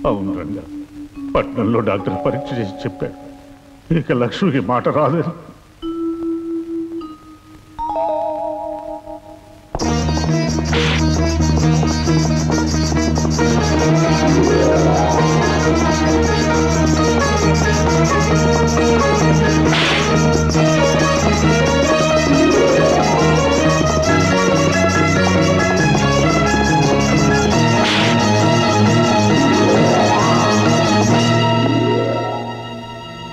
అవును రంగా, పట్నంలో డాక్టర్ పరీక్ష చేసి చెప్పాడు, ఇక లక్ష్మికి మాట రాలేదు.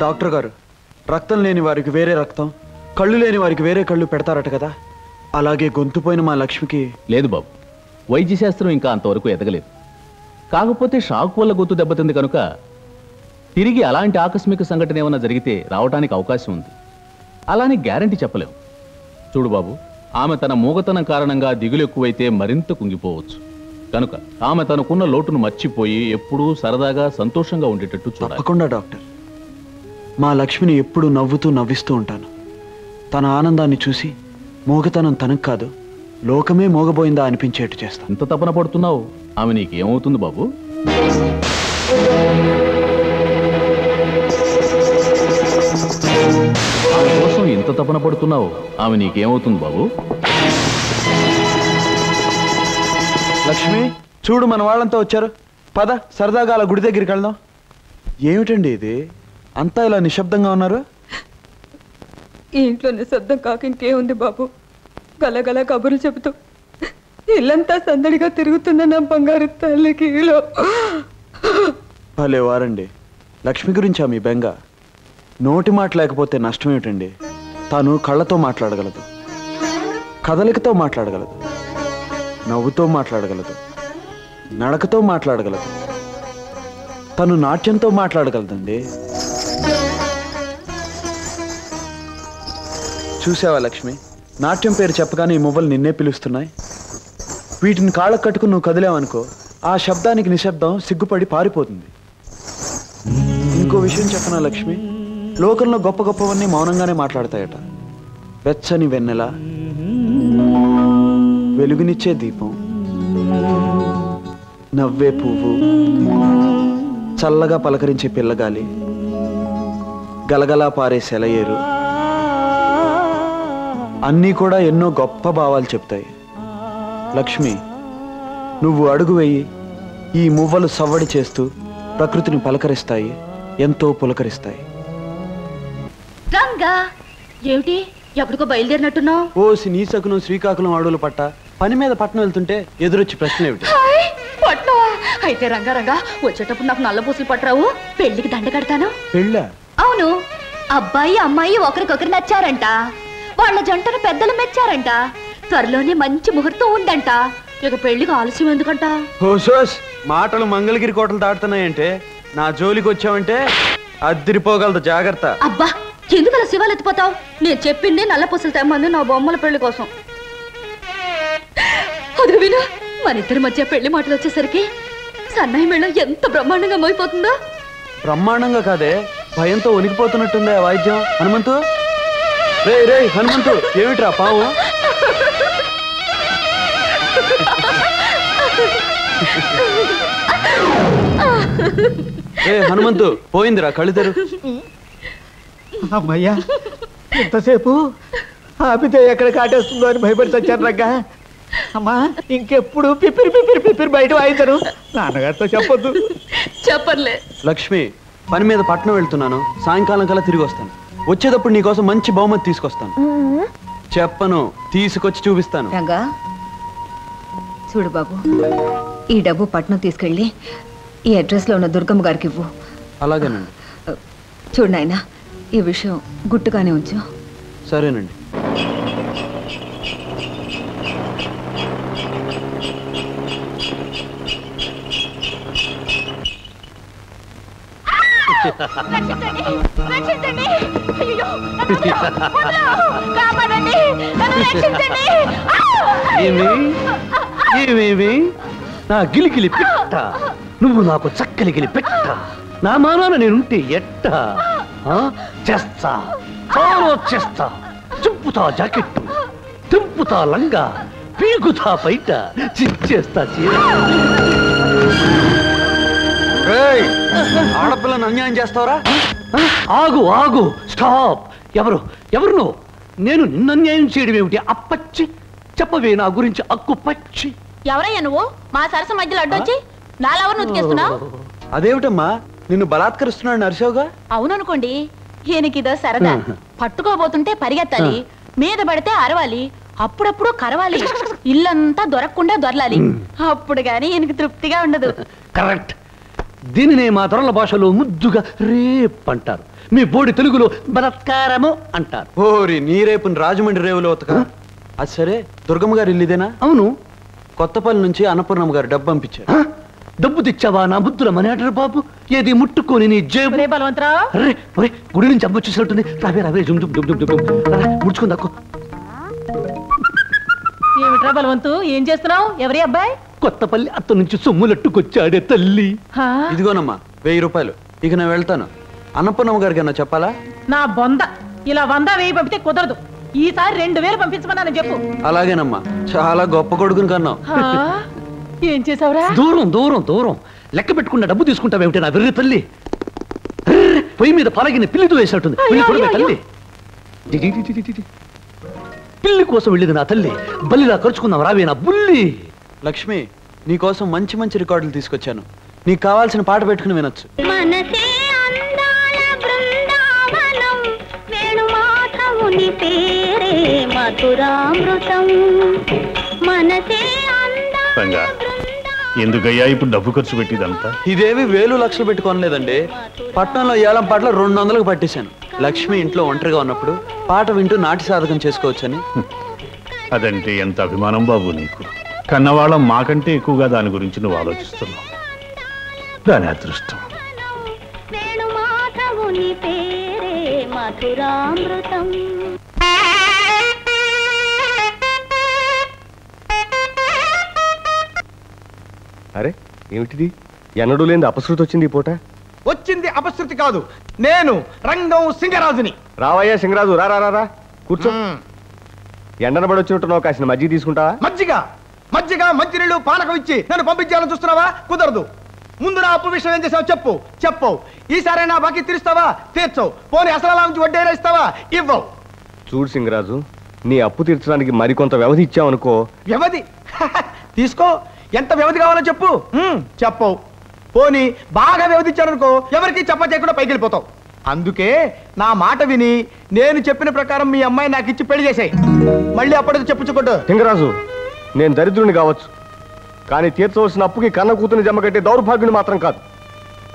డాక్టర్ గారు, రక్తం లేని వారికి వేరే రక్తం, కళ్ళు లేని వారికి వేరే కళ్ళు పెడతారట కదా, అలాగే గొంతుపోయిన మా లక్ష్మికి. లేదు బాబు, వైద్యశాస్త్రం ఇంకా అంతవరకు ఎదగలేదు. కాకపోతే షాక్ వల్ల గొంతు దెబ్బతింది కనుక తిరిగి అలాంటి ఆకస్మిక సంఘటన ఏమైనా జరిగితే రావడానికి అవకాశం ఉంది. అలానే గ్యారంటీ చెప్పలేము. చూడు బాబు, ఆమె తన మూగతనం కారణంగా దిగులు ఎక్కువైతే మరింత కుంగిపోవచ్చు. కనుక ఆమె తనకున్న లోటును మర్చిపోయి ఎప్పుడూ సరదాగా సంతోషంగా ఉండేటట్టు చూడాలి. తప్పకుండా డాక్టర్. మా లక్ష్మిని ఎప్పుడు నవ్వుతూ నవ్విస్తూ ఉంటాను. తన ఆనందాన్ని చూసి మూగతనం తనకు కాదు, లోకమే మోగబోయిందా అనిపించేట్టు చేస్తాను. ఇంత తపన పడుతున్నావు, ఆమె నీకేమవుతుంది బాబు? ఆమె కోసం ఇంత తపన పడుతున్నావు, ఆమె నీకేమవుతుంది బాబు? లక్ష్మి, చూడు మన వాళ్ళంతా వచ్చారు, పద సరదాగా అలా గుడి దగ్గరికి వెళ్దాం. ఏమిటండి ఇది, అంతా ఇలా నిశ్శబ్దంగా ఉన్నారు? ఈ ఇంట్లో నిశ్శబ్దం కాక ఇంకేముంది బాబు? గలగల కబుర్లు చెబుతూ ఇల్లంతా సందడిగా తిరుగుతున్న నా బంగారు తల్లికి. భలే వారండి. లక్ష్మి గురించా మీ బెంగ? నోటి మాట లేకపోతే నష్టం ఏమిటండి? తాను కళ్ళతో మాట్లాడగలదు, కదలికతో మాట్లాడగలదు, నవ్వుతో మాట్లాడగలదు, నడకతో మాట్లాడగలదు, తను నాట్యంతో మాట్లాడగలదండి. చూసావా లక్ష్మి, నాట్యం పేరు చెప్పగానే ఈ మువ్వలు నిన్నే పిలుస్తున్నాయి. వీటిని కాళ్ళకు కట్టుకుని నువ్వు కదిలేవనుకో, ఆ శబ్దానికి నిశ్శబ్దం సిగ్గుపడి పారిపోతుంది. ఇంకో విషయం చెప్పనా లక్ష్మి, లోకంలో గొప్ప గొప్పవన్నీ మౌనంగానే మాట్లాడతాయట. వెచ్చని వెన్నెల, వెలుగునిచ్చే దీపం, నవ్వే పువ్వు, చల్లగా పలకరించే పిల్లగాలి, గలగలా పారే సెలయేరు, అన్నీ కూడా ఎన్నో గొప్ప భావాలు చెప్తాయి. లక్ష్మి, నువ్వు అడుగు వెయ్యి, ఈ మువ్వలు సవ్వడి చేస్తూ ప్రకృతిని పలకరిస్తాయి, ఎంతో పులకరిస్తాయి. రంగా, ఏమిటి ఎక్కడికో బయలుదేరినట్టున్నావు? ఓసి నీ సకును శ్రీకాకుళం అడవులు పట్ట పని మీద పట్నం వెళ్తుంటే ఎదురొచ్చి ప్రశ్న ఏమిటి? పట్నవా? అయితే రంగా రంగా, వచ్చేటప్పుడు నాకు నల్ల పూసలు పట్టరావు, పెళ్లికి దండ కడతాను. పెళ్ళా? అవును, అబ్బాయి అమ్మాయి ఒకరికొకరు నచ్చారంట, వాళ్ళ జంటను పెద్దలు మెచ్చారంట, త్వరలోనే మంచి ముహూర్తం ఉందంట. ఇక పెళ్లికి ఆలస్యం ఎందుకంట? హోసోస్, మాటలు మంగళగిరి కోటలు దాటుతున్నాయంటే నా జోలికి వచ్చావంటే అద్దిరిపోగలదు, జాగ్రత్త. అబ్బా, ఎందుకు అలా శివాలు ఎత్తిపోతావు? నేను చెప్పింది నల్ల పూసలు తెమ్మంది నా బొమ్మల పెళ్లి కోసం. అది విను, మన ఇద్దరి మధ్య పెళ్లి మాటలు వచ్చేసరికి సన్నాయి మేళం ఎంత బ్రహ్మాండంగా మోయిపోతుందో. బ్రహ్మాండంగా కాదే, భయంతో వణికిపోతున్నట్టుందే ఆ వాయిద్యం. హనుమంతు, రే రే హనుమంతు, ఏమిట్రా పావు? ఏ హనుమంతు, పోయిందిరా, కళ్ళు తెరు. అమ్మయ్యా, ఎంతసేపు ఆపితే ఎక్కడ కాటేస్తుందో అని భయపడి వచ్చాను రగ్గా. అమ్మా, ఇంకెప్పుడు పిపిరి పిపిరి పిపిరి బయట వాయించను, నాన్నగారితో చెప్పొద్దు. చెప్పర్లే. లక్ష్మి, పని మీద పట్నం వెళ్తున్నాను, సాయంకాలం కల్లా తిరిగి వస్తాను. వచ్చేటప్పుడు నీకోసం మంచి బహుమతి తీసుకొస్తాను. చెప్పను, తీసుకొచ్చి చూపిస్తాను. రంగా, చూడు బాబు, ఈ డబ్బు పట్నం తీసుకెళ్ళి ఈ అడ్రస్లో ఉన్న దుర్గమ్మ గారికి ఇవ్వు. అలాగేనండి. చూడు నాయనా, ఈ విషయం గుట్టుగానే ఉంచు. సరేనండి. నా గిలిగిలి పెట్ట, నువ్వు నాకు చక్కలిగిలి పెట్ట, నా మానాన నేనుంటే ఎట్ట చేస్తా, చాలా చేస్తా. చింపుతా జాకెట్టు, తింపుతా లంగా, పీకుతా బయట, చిచ్చేస్తా చీర. ఆడపిల్లను అన్యాయం చేస్తావరా? ఆగు ఆగు, స్టాప్. ఎవరు నువ్వు? నేను నిన్ను అన్యాయం చేయడం ఏమిటి? అప్పచ్చి చెప్పవే నా గురించి అక్కు పచ్చి. ఎవరయ్యా నువ్వు మా సరస మధ్యలో అడ్డొచ్చి నాలెవరు ఉతికేస్తున్నావు? అదేమిటమ్మా, నిన్ను బలాత్కరిస్తున్నాడు నరసోగా? అవుననుకోండి, ఈయనకిదో సరదా. పట్టుకోబోతుంటే పరిగెత్తాలి, మీద పడితే అరవాలి, అప్పుడప్పుడు కరవాలి, ఇల్లంతా దొరకకుండా దొరలాలి. అప్పుడు గాని ఈయనకి తృప్తిగా ఉండదు. కరెక్ట్. దీనినే మా దొరల భాషలో ముద్దుగా రేప్ అంటారు, మీ బోడి తెలుగులో బలాత్కారము అంటారు. ఓరి నీ రేపుని రాజమండ్రి రేవులో ఉతక. అది సరే, దుర్గమ్మ గారు ఇల్లు ఇదేనా? అవును. కొత్తపల్లి నుంచి అన్నపూర్ణమ్మ గారు డబ్బు పంపించారు. డబ్బు తెచ్చావా నా బుద్ధుల మనేటరు బాబు? ఏది ముట్టుకొని నీ జేబు. బలవంతరావు, గుడి నుంచి అమ్మ వచ్చేసినట్టుంది. రావే ముడుచుకుంది అక్కు. ఏమిట్రా బలవంతు, ఏం చేస్తున్నావు? ఎవరి అబ్బాయి? కొత్తపల్లి అత్త నుంచి సొమ్ములట్టుకొచ్చాడే తల్లి. ఇదిగోనమ్మా 1000 రూపాయలు. ఇక నేను వెళ్తాను. అన్నపూర్ణమ్మ గారికి అన్నా చెప్పాలా? నా బొంద, ఇలా 100 1000 పంపితే కుదరదు. ఈసారి 2000 పంపించమన్నాను చెప్పు. అలాగేనమ్మా, చాలా గొప్ప కొడుకుని కన్నావు. ఏం చేసావురా? దూరం దూరం దూరం లెక్క పెట్టుకున్న డబ్బు తీసుకుంటావేమిటి నా వెర్రి తల్లి? పొయ్యి మీద పలగిన పిల్లితో వేసినట్టుంది. తల్లి పిల్లి కోసం వెళ్ళేది నా తల్లి. బల్లిలా ఖర్చుకుందాం రావే నా బుల్లి. లక్ష్మి, నీకోసం మంచి మంచి రికార్డులు తీసుకొచ్చాను. నీకు కావాల్సిన పాట పెట్టుకుని వినొచ్చు. మనసే అందాల బృందావనం, వేణుమాధవుని పేరే మధురామృతం. మనసే రంగా, ఎందుకయ్యా ఇప్పుడు డబ్బు ఖర్చు పెట్టిదంతా? ఇదేవి 1000 లక్షలు పెట్టుకోనలేదండి. పట్నంలో ఏలం పాటలు 200లకు పట్టేశాను. లక్ష్మి ఇంట్లో ఒంటరిగా ఉన్నప్పుడు పాట వింటూ నాటి సాధకం చేసుకోవచ్చని. అదంటే ఎంత అభిమానం బాబు నీకు. కన్నవాళ్ళం మాకంటే ఎక్కువగా దాని గురించి నువ్వు ఆలోచిస్తున్నావు. దాని అదృష్టం. వేణుమాధవుని పేరే మధురామృతం. అరే ఏమిటిది? ఎన్నడూ లేని అపశృతి వచ్చింది ఈ పూట. వచ్చింది అపశృతి కాదు, నేను రంగం సింగరాజుని. రావయ్యా సింగరాజు, రా రా రా కూర్చో. ఎండన పడి వచ్చినట్టున్నావు, కాసిన మజ్జిగ తీసుకుంటావా? మజ్జిగ మంచినీళ్ళు పానకం ఇచ్చి నన్ను పంపించాలని చూస్తున్నావా? కుదరదు. ముందు నా అప్పు విషయం ఏం చేసావు చెప్పు. ఈసారి నా బాకీ తీరుస్తావా? తీర్చవు. పోనీ అసలు నుంచి వడ్డీ ఇస్తావా? ఇవ్వవు. చూడు సింగరాజు, నీ అప్పు తీర్చడానికి మరికొంత వ్యవధి ఇచ్చావనుకో. వ్యవధి తీసుకో. ఎంత వ్యవధి కావాలో చెప్పవు. పోనీ బాగా వ్యవధించారనుకో, ఎవరికి చెప్ప చేయకుండా పైకి వెళ్ళిపోతావు. అందుకే నా మాట విని నేను చెప్పిన ప్రకారం మీ అమ్మాయి నాకు ఇచ్చి పెళ్లి చేసాయి. మళ్ళీ అప్పటికి చెప్పుకోడు. సింగరాజు, నేను దరిద్రుని కావచ్చు, కానీ తీర్చవలసిన అప్పుకి కన్న కూతుని జమ కట్టే దౌర్భాగ్యుని మాత్రం కాదు.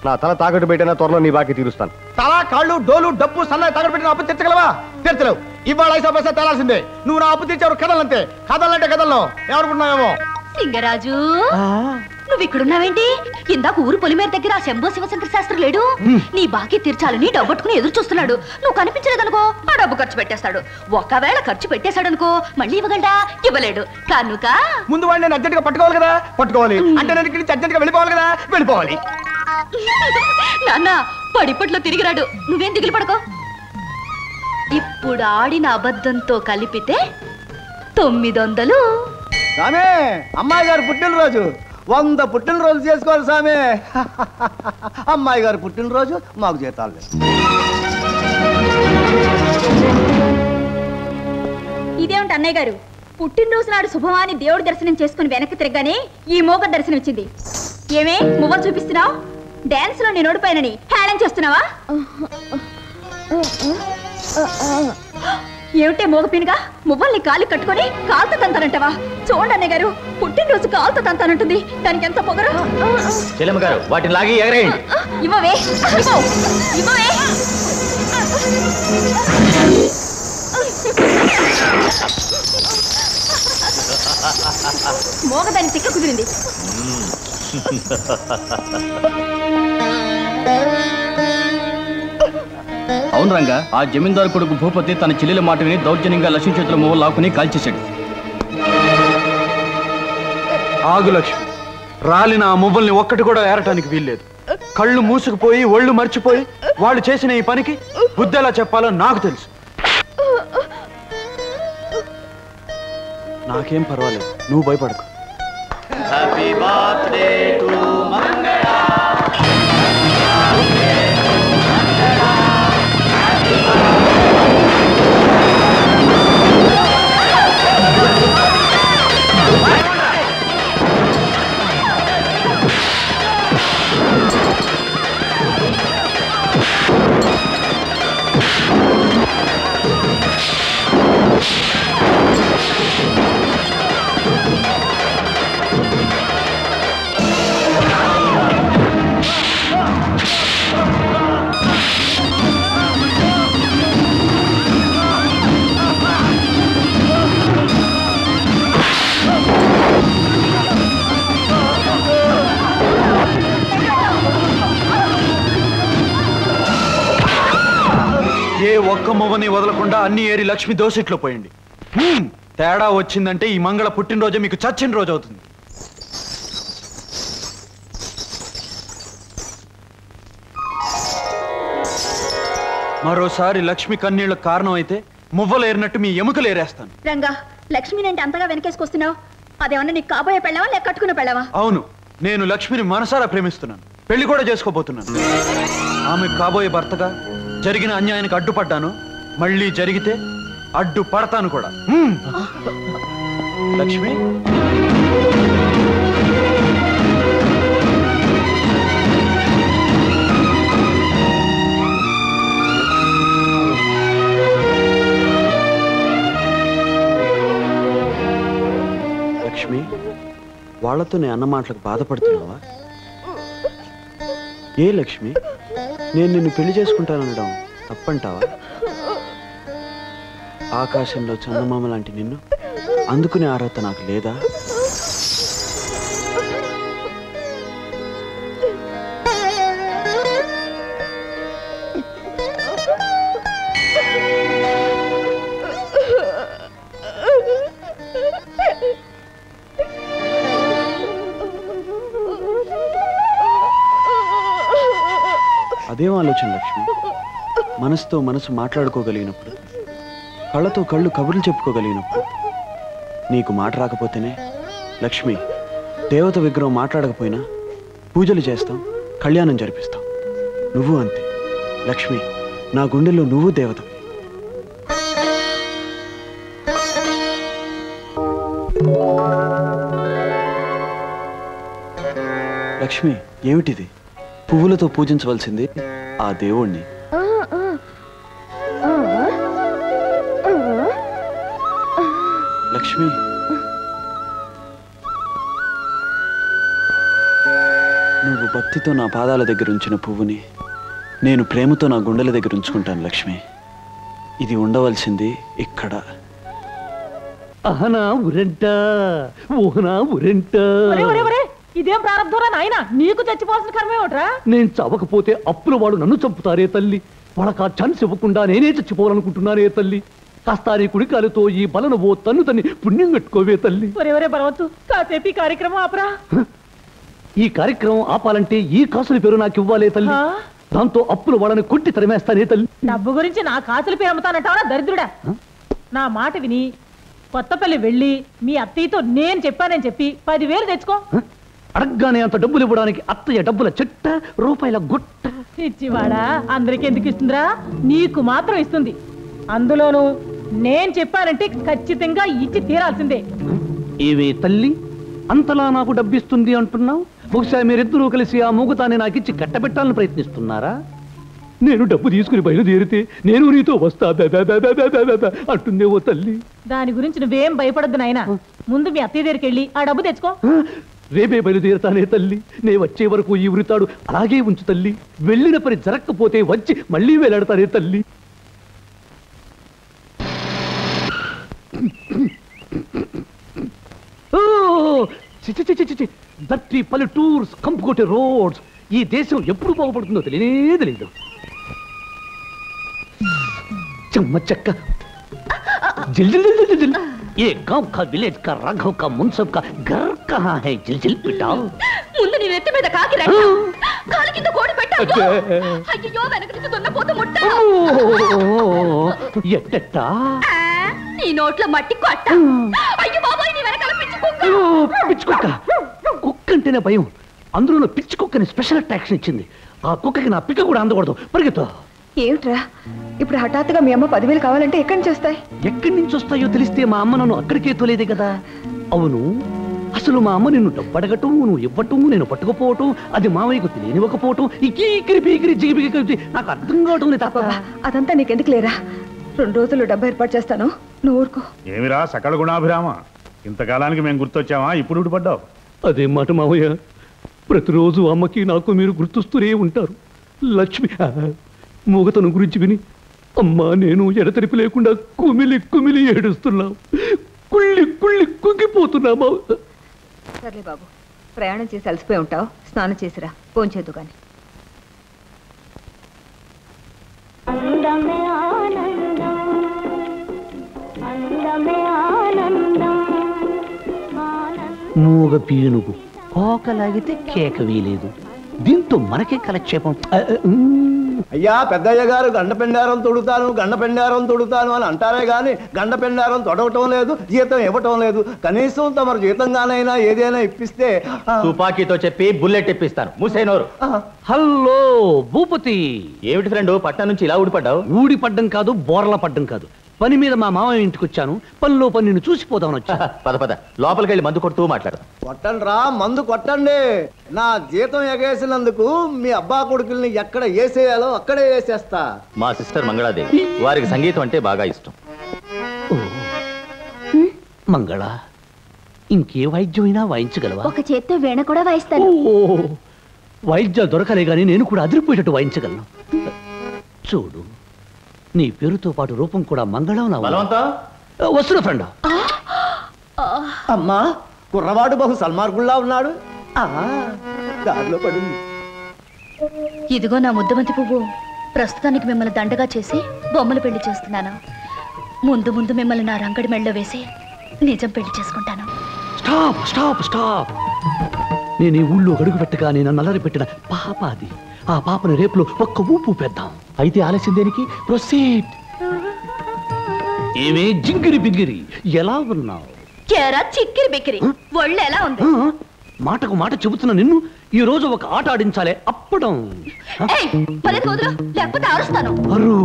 నా తల తాకట్టు పెట్టినా త్వరలో నీ బాకీ తీరుస్తాను. తల, కాళ్ళు, డోలు, డబ్బు, సన్నాయి తాకట్టు పెట్టిన అప్పు తీర్చగలవా? తీర్చలేవు. ఇవాళ 5 పైసా తేలాల్సిందే. నువ్వు నా అప్పు తీర్చావు. కథలంతే. కథలంటే కథల్లో ఏమనుకుంటున్నావేమో. సింగరాజు, నువ్వు ఇక్కడున్నావేంటి? ఇందాక ఊరు పొలిమేర దగ్గర ఆ శంభో శివశంకర శాస్త్రి లేడు? నీ బాకీ తీర్చాలని డబ్బట్టుకుని ఎదురు చూస్తున్నాడు. నువ్వు కనిపించలేదనుకో, ఆ డబ్బు ఖర్చు పెట్టేస్తాడు. ఒకవేళ ఖర్చు పెట్టేశాడనుకో, మళ్ళీ ఇవ్వగలడా? ఇవ్వలేడు. కనుక ముందు వాడిని నేను అర్జెంట్ గా పట్టుకోవాలి కదా. అంటే నేను ఇక్కడి నుంచి అర్జెంట్ గా వెళ్ళిపోవాలి కదా. వెళ్ళిపోవాలి. నాన్న పడిపట్లో తిరిగిరాడు. నువ్వేం దిగులు పడకో. ఇప్పుడు ఆడిన అబద్ధంతో కలిపితే 900. సామే, అమ్మాయి గారు పుట్టినరోజు 100 పుట్టినరోజు చేసుకోవాలి సామే. అమ్మాయి గారు పుట్టినరోజు, మాకు జీతాలు లేదు. ఇదేమిటి అన్నయ్య గారు, పుట్టినరోజు నాడు శుభమాని దేవుడి దర్శనం చేసుకుని వెనక్కి తిరగగానే ఈ మోగ దర్శనం ఇచ్చింది. ఏమే మువ్వలు చూపిస్తున్నావు? డాన్స్ లో నేను ఓడిపోయానని హేళన చేస్తున్నావా? ఏమిటే మోగపీనుగా మువ్వల్ని కాలు కట్టుకొని కాలుతో తంతానంటవా? చూడండి అన్నయ్య గారు, పుట్టినరోజు కాలుతో తంతానంటుంది. దానికి ఎంత పొగరు. చెల్లెమ్మ గారు, వాటిని లాగి ఎగరేయండి. ఇవ్వవే, ఇవ్వవే. మోగదాని తిక్క కుదిరింది. అవును రంగా, ఆ జమీందారు కొడుకు భూపతి తన చెల్లెల మాట విని దౌర్జన్యంగా లక్ష్మీ చేతుల మొవ్వలు లాక్కుని కాల్చేశాడు. ఆగు లక్ష్మి, రాలిన ఆ మువ్వల్ని ఒక్కటి కూడా ఏరటానికి వీల్లేదు. కళ్ళు మూసుకుపోయి ఒళ్ళు మర్చిపోయి వాళ్ళు చేసిన ఈ పనికి బుద్ధి ఎలా చెప్పాలో నాకు తెలుసు. నాకేం పర్వాలేదు, నువ్వు భయపడకు. హ్యాపీ బర్త్డే టు మంగళ. ఒక్క మొవ్వని వదలకుండా అన్ని ఏరి లక్ష్మి దోసెట్లో పోయండి. తేడా వచ్చిందంటే ఈ మంగళ పుట్టినరోజే మీకు చచ్చిన రోజు అవుతుంది. మరోసారి లక్ష్మి కన్నీళ్ళకు కారణం అయితే మువ్వలేరినట్టు మీ ఎముకలు ఏరేస్తాను. రంగా, లక్ష్మిని అంటే అంతగా వెనకేసుకొస్తున్నావు? అదేమన్నా నీకు కాబోయే పెళ్ళావా లేక కట్టుకున్న పెళ్ళావా? అవును, నేను లక్ష్మిని మనసారా ప్రేమిస్తున్నాను. పెళ్లి కూడా చేసుకోబోతున్నాను. ఆమె కాబోయే భర్తగా జరిగిన అన్యాయానికి అడ్డుపడ్డాను. మళ్ళీ జరిగితే అడ్డు పడతాను కూడా. లక్ష్మి, లక్ష్మి, వాళ్లతో నేను అన్న మాటలకు బాధపడుతున్నావా? ఏ లక్ష్మి, నేను నిన్ను పెళ్లి చేసుకుంటాననడం తప్పంటావా? ఆకాశంలో చందమామ లాంటి నిన్ను అందుకునే అర్హత నాకు లేదా? అదేం ఆలోచన లక్ష్మి? మనసుతో మనసు మాట్లాడుకోగలిగినప్పుడు, కళ్ళతో కళ్ళు కబుర్లు చెప్పుకోగలిగినప్పుడు. నీకు మాట రాకపోతేనే లక్ష్మి, దేవత విగ్రహం మాట్లాడకపోయినా పూజలు చేస్తాం, కళ్యాణం జరిపిస్తాం. నువ్వు అంతే లక్ష్మి, నా గుండెల్లో నువ్వు దేవత. లక్ష్మి, ఏమిటిది? పువ్వులతో పూజించవలసింది ఆ దేవుణ్ణి. లక్ష్మి, నువ్వు భక్తితో నా పాదాల దగ్గర ఉంచిన పువ్వుని నేను ప్రేమతో నా గుండెల దగ్గర ఉంచుకుంటాను లక్ష్మి. ఇది ఉండవలసింది ఇక్కడ. అహనా ఉరంట, ఊహనా ఉరంట. ఇదేం ప్రారంభంరా నాయన, నీకు చచ్చిపోవాల్సిన కర్మే ఒకట్రా. నేను చవకపోతే అప్పుల వాడు నన్ను చంపుతారే తల్లి. వాళ్ళకి ఆ ఛాన్స్ ఇవ్వకుండా నేనే చచ్చిపోవాలనుకుంటున్నానే తల్లి. కాస్త నీ కుడికాలతో ఈ బలను ఓ తన్ను తన్ని పుణ్యం కట్టుకోవే తల్లి. ఒరే బలవచ్చు, కాసేపు ఈ కార్యక్రమం ఆపరా. ఈ కార్యక్రమం ఆపాలంటే ఈ కాసుల పేరు నాకు ఇవ్వాలే తల్లి. దాంతో అప్పులు వాళ్ళని కొట్టి తరిమేస్తానే తల్లి. డబ్బు గురించి నా కాసుల పేరు అమ్ముతానంటావా దరిద్రుడా? నా మాట విని కొత్తపల్లి వెళ్ళి మీ అత్తయ్యతో నేను చెప్పానని చెప్పి 10,000 తెచ్చుకో. అడగ్గానే అంత డబ్బులు ఇవ్వడానికి అత్తయ్య డబ్బుల చెట్ట, రూపాయల గుట్ట. ఇచ్చివాడా, అందరికి ఎందుకు ఇస్తుందిరా? నీకు మాత్రం ఇస్తుంది. అందులోనూ నేను చెప్పానంటే ఖచ్చితంగా ఇచ్చి తీరాల్సిందే. ఏవే తల్లి, అంతలా నాకు డబ్బిస్తుంది అంటున్నావు? బహుశా మీరిద్దరూ కలిసి ఆ మూగతాన్ని నాకు ఇచ్చి కట్టబెట్టాలని ప్రయత్నిస్తున్నారా? నేను డబ్బు తీసుకుని బయలుదేరితే నేను నీతో వస్తా అంటుందే ఓ తల్లి. దాని గురించి నువ్వేం భయపడద్దు నాయనా. ముందు మీ అత్తయ్య దగ్గరికి వెళ్ళి ఆ డబ్బు తెచ్చుకో. రేపే బయలుదేరుతానే తల్లి. నే వచ్చే వరకు ఈ ఉరితాడు అలాగే ఉంచు తల్లి. వెళ్ళిన పని జరగకపోతే వచ్చి మళ్ళీ వేలాడతానే తల్లి. దట్టి పల్లెటూర్స్, కంపుకొట్టే రోడ్స్. ఈ దేశం ఎప్పుడు బాగుపడుతుందో తెలియనే తెలియదు. చెమ్మ చెక్క जिल जिल जिल जिल जिल ये गांव का विलेज का राघव का मुंसब का घर कहाँ है जिल जिल पिटा ముందు నీ నెత్తి మీద కాకి రెట్ట కాలి కింద కోడి పెట్టావు అయ్యో వెనక నుంచి దున్నపోతు ముట్ట ఎట్టెట్టా నీ నోట్లో మట్టి కొట్ట అయ్యో బాబాయ్ నీ వెనకాల పిచ్చి కుక్క కుక్కంటేనే భయం అందులో పిచ్చి కుక్కని స్పెషల్ అట్రాక్షన్ ఇచ్చింది ఆ కుక్కకి నా పిక్క కూడా అందకూడదు పరిగెత్తు ఏమిట్రా ఇప్పుడు హఠాత్తుగా మీ అమ్మ 10,000 కావాలంటే ఎక్కడి నుంచి వస్తాయి ఎక్కడి నుంచి వస్తాయో తెలిస్తే మా అమ్మ నన్ను అక్కడికే తోలేదే కదా అవును అసలు మా అమ్మ నిన్ను డబ్బడగటం నువ్వు ఇవ్వటం నేను పట్టుకుపోవటం అది మామయ్యకు తెలియనివ్వకపోవటం ఇకీకిరి పీకిరి జిగిబిగి నాకు అర్థం కావటం లేదు తప్ప అదంతా నీకెందుకు లేరా 2 రోజుల్లో డబ్బు ఏర్పాటు చేస్తాను నువ్వు ఊరుకో ఏమిరా సకల గుణాభిరామ ఇంతకాలానికి మేము గుర్తొచ్చామా ఇప్పుడు ఊడిపడ్డావు అదే మాట మామయ్య ప్రతిరోజు అమ్మకి నాకు మీరు గుర్తొస్తూనే ఉంటారు లక్ష్మి మూగతను గురించి విని అమ్మా నేను ఎడతెరిపి లేకుండా కుమిలి కుమిలి ఏడుస్తున్నాం కుళ్ళి కుళ్ళి కుంగిపోతున్నామా సర్లే బాబు ప్రయాణం చేసి అలసిపోయి ఉంటావు స్నానం చేసిరా ఫోన్ చేద్దు కానీ మూగ పీనుగు కోకలాగితే కేక వీలేదు. దీంతో మనకే కలక్షేపం. అయ్యా పెద్దయ్య గారు గండపెండారం తొడుతాను అని అంటారే గాని గండపెండారం తొడవటం లేదు, జీతం ఇవ్వటం లేదు. కనీసం తమరు జీతంగానైనా ఏదైనా ఇప్పిస్తే. తుపాకీతో చెప్పి బుల్లెట్ ఇప్పిస్తాను. మూసేనోరు. హలో భూపతి. ఏమిటి ఫ్రెండ్ పట్టణం నుంచి ఇలా ఊడిపడ్డావు? ఊడిపడ్డం కాదు, బోర్ల పడ్డం కాదు. పని మీద మా మామయ్య ఇంటికి వచ్చాను. పనిలో పని నిన్ను చూసిపోదామని వచ్చా. పద లోపలికి వెళ్ళి మందు కొడుతూ మాట్లాడు. కొట్టండి రా, మందు కొట్టండి. నా జీతం ఎగేసినందుకు మీ అబ్బా కొడుకుల్ని ఎక్కడ వేసేయాలో అక్కడే వేసేస్తా. మా సిస్టర్ మంగళాదేవి, వారికి సంగీతం అంటే బాగా ఇష్టం. మంగళ, ఇంకే వాయిద్యమైనా వాయించగలవా? ఒక చేత్తో వీణ కూడా వాయిస్తాను. వాయిద్యాలు దొరకలే గాని నేను కూడా అదిరిపోయేటట్టు వాయించగలను. చూడు, నీ పేరుతో పాటు రూపం కూడా మంగళం. వస్తున్న ఫ్రెండ్. అమ్మా, కుర్రవాడు బహు సల్మార్గుల్లా ఉన్నాడు. దారిలో పడింది. ఇదిగో నా ముద్దమంతి పువ్వు. ప్రస్తుతానికి మిమ్మల్ని దండగా చేసి బొమ్మలు పెళ్లి చేస్తున్నాను. ముందు ముందు మిమ్మల్ని నా రంగడి మెళ్ళలో వేసి నిజం పెళ్లి చేసుకుంటాను. Stop stop stop. నేను ఈ ఊళ్ళో అడుగు పెట్టగా నేను నల్లరి పెట్టిన పాప అది. ఆ పాపని రేపులో ఒక్క ఊపు పెద్దాం. అయితే ఆలస్యం దేనికి? ప్రొసీడ్. ఏమే జింగిరి బింగిరి, ఎలా ఉన్నావు? చిక్కిరి బిక్కిరి, ఒళ్ళు ఎలా ఉంది? మాటకు మాట చెబుతున్న నిన్ను ఈ రోజు ఒక ఆట ఆడించాలే. అప్పడం. లేకపోతే అరుస్తాను. అరు,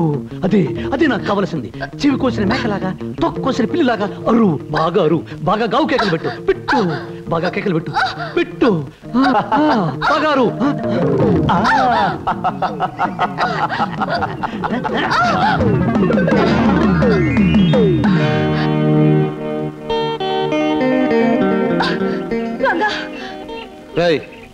అదే అదే నాకు కావలసింది. చెవి కోసిన మేకలాగా, తొక్కు కోసిన పిల్లిలాగా అరు. బాగా అరు, బాగా గావు కేకలు పెట్టు. పెట్టు, బాగా కేకలు పెట్టు. పెట్టు, బాగా అరు.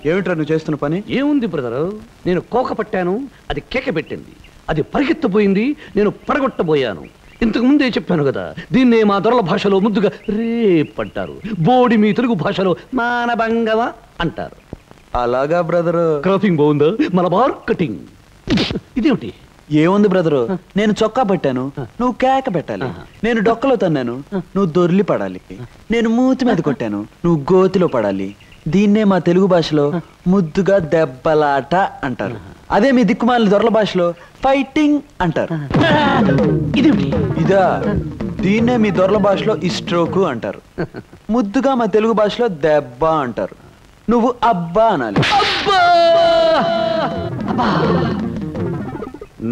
ఏమిట్రా నువ్వు చేస్తున్న పని? ఏముంది బ్రదరు, నేను కోక పట్టాను, అది కేక పెట్టింది. అది పరిగెత్తబోయింది, నేను పడగొట్టబోయాను. ఇంతకు ముందే చెప్పాను కదా, దీన్నే మా దొరల భాషలో ముద్దుగా రేప్ అంటారు. బోడి మీ తెలుగు భాషలో మానభంగమ అంటారు. అలాగా బ్రదరు. క్రాపింగ్ బాగుందా? మలబార్ కటింగ్. ఇదేమిటి? ఏముంది బ్రదరు, నేను చొక్కా పట్టాను, నువ్వు కేక పెట్టాలి. నేను డొక్కలో తన్నాను, నువ్వు దొర్లి పడాలి. నేను మూతి మీద కొట్టాను, నువ్వు గోతిలో పడాలి. దీన్నే మా తెలుగు భాషలో ముద్దుగా దెబ్బలాట అంటారు. అదే మీ దిక్కుమాలిన దొరల భాషలో ఫైటింగ్ అంటారు. ఇదా, దీన్నే మీ దొరల భాషలో ఇస్ట్రోకు అంటారు. ముద్దుగా మా తెలుగు భాషలో దెబ్బ అంటారు. నువ్వు అబ్బా అనాలి.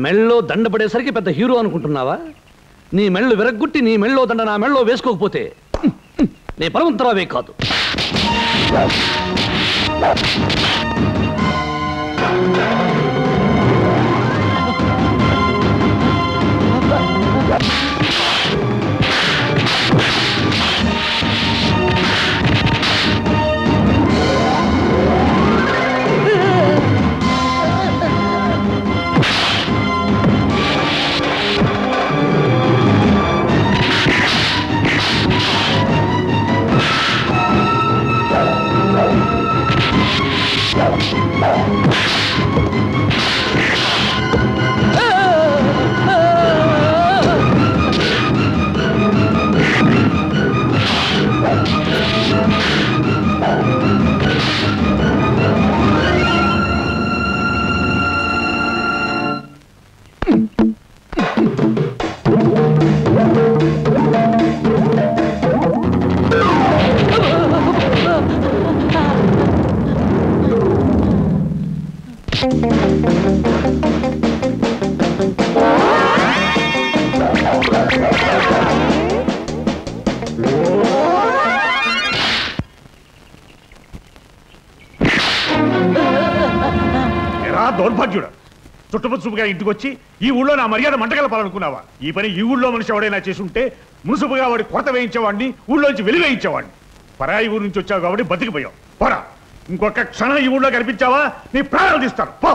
మెళ్ళో దండ పడేసరికి పెద్ద హీరో అనుకుంటున్నావా? నీ మెళ్ళు విరగ్గొట్టి నీ మెళ్ళో దండ నా మెళ్ళో వేసుకోకపోతే నీ పరమంతరావే కాదు. దౌర్భాగ్యుడు, చుట్టుపచ్చుపుగా ఇంటికి వచ్చి ఈ ఊళ్ళో నా మర్యాద మంటగలపాలనుకున్నావా? ఈ పని ఈ ఊళ్ళో మనిషి ఎవడైనా చేసుంటే మున్సిపుగా వాడి కొరత వేయించేవాడిని, ఊళ్ళోంచి వెలివేయించేవాడిని. పరాయి ఊరు నుంచి వచ్చావు కాబట్టి బతికిపోయావు. పోరా, ఇంకొక క్షణం ఈ ఊళ్ళో కనిపించావా నీ ప్రాణాలు తీస్తాను. పో.